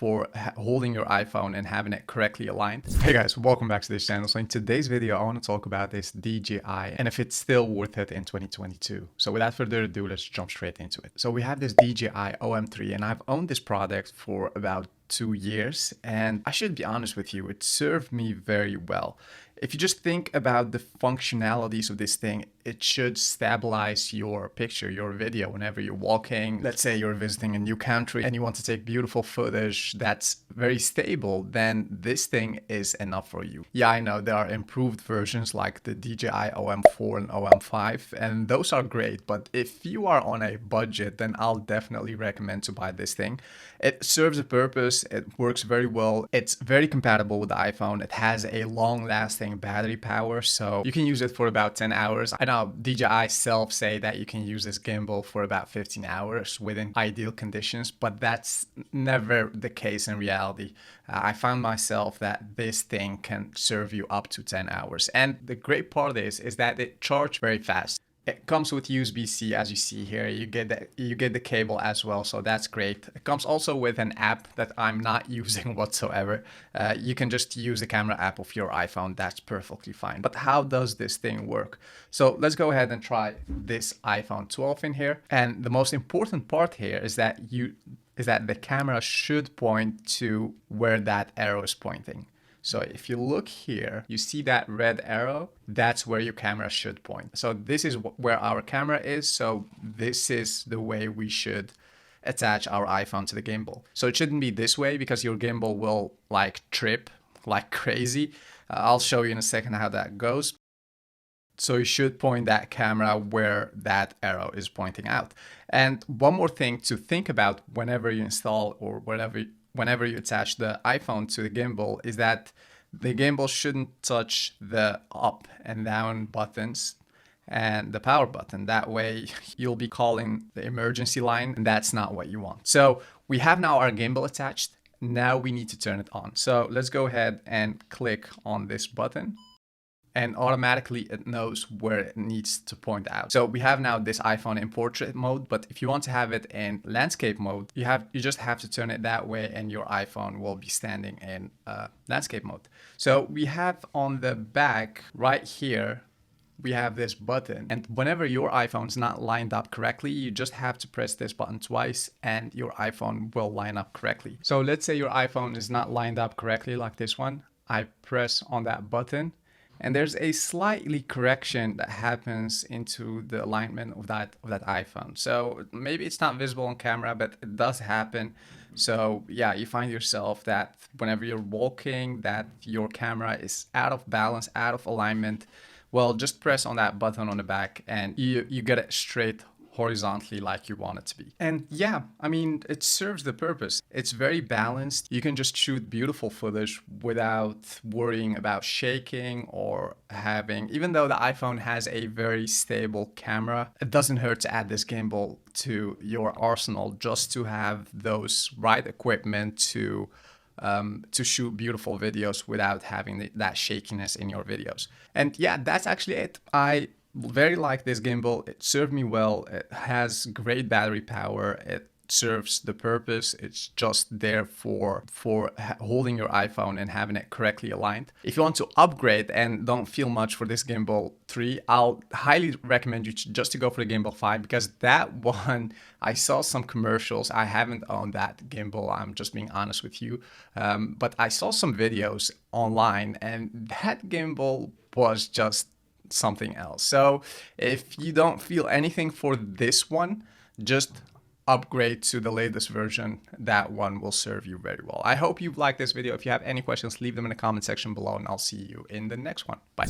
for holding your iPhone and having it correctly aligned. Hey guys, welcome back to this channel. So in today's video, I want to talk about this DJI and if it's still worth it in 2022. So without further ado, let's jump straight into it. So we have this DJI OM3 and I've owned this product for about 2 years, and I should be honest with you, it served me very well. If you just think about the functionalities of this thing, it should stabilize your picture, your video whenever you're walking. Let's say you're visiting a new country and you want to take beautiful footage that's very stable, then this thing is enough for you. Yeah, I know there are improved versions like the DJI OM4 and OM5, and those are great, but if you are on a budget, then I'll definitely recommend to buy this thing. It serves a purpose, it works very well, it's very compatible with the iPhone, it has a long-lasting battery power, so you can use it for about 10 hours. I know DJI self say that you can use this gimbal for about 15 hours within ideal conditions, but that's never the case in reality. I found myself that this thing can serve you up to 10 hours. And the great part is that it charges very fast. It comes with USB-C, as you see here. You get the cable as well, so that's great. It comes also with an app that I'm not using whatsoever. You can just use the camera app of your iPhone. That's perfectly fine. But how does this thing work? So let's go ahead and try this iPhone 12 in here. And the most important part here is that the camera should point to where that arrow is pointing. So if you look here, you see that red arrow, that's where your camera should point. So this is where our camera is. So this is the way we should attach our iPhone to the gimbal. So it shouldn't be this way because your gimbal will like trip like crazy. I'll show you in a second how that goes. So you should point that camera where that arrow is pointing out. And one more thing to think about whenever you install or whenever you attach the iPhone to the gimbal is that the gimbal shouldn't touch the up and down buttons and the power button. That way you'll be calling the emergency line, and that's not what you want. So we have now our gimbal attached. Now we need to turn it on. So let's go ahead and click on this button, and automatically it knows where it needs to point out. So we have now this iPhone in portrait mode, but if you want to have it in landscape mode, you just have to turn it that way and your iPhone will be standing in landscape mode. So we have on the back right here, we have this button, and whenever your iPhone is not lined up correctly, you just have to press this button twice and your iPhone will line up correctly. So let's say your iPhone is not lined up correctly like this one. I press on that button, and there's a slightly correction that happens into the alignment of that iPhone. So maybe it's not visible on camera, but it does happen. So yeah, you find yourself that whenever you're walking, that your camera is out of balance, out of alignment. Well, just press on that button on the back and you get it straight horizontally like you want it to be. And yeah, I mean, it serves the purpose. It's very balanced. You can just shoot beautiful footage without worrying about shaking or having, even though the iPhone has a very stable camera, it doesn't hurt to add this gimbal to your arsenal just to have those right equipment to shoot beautiful videos without having that shakiness in your videos. And yeah, that's actually it. I very like this gimbal. It served me well. It has great battery power. It serves the purpose. It's just there for holding your iPhone and having it correctly aligned. If you want to upgrade and don't feel much for this gimbal 3, I'll highly recommend you just to go for the gimbal 5, because that one, I saw some commercials. I haven't owned that gimbal, I'm just being honest with you, but I saw some videos online and that gimbal was just something else. So if you don't feel anything for this one, just upgrade to the latest version. That one will serve you very well. I hope you've liked this video. If you have any questions, leave them in the comment section below and I'll see you in the next one. Bye.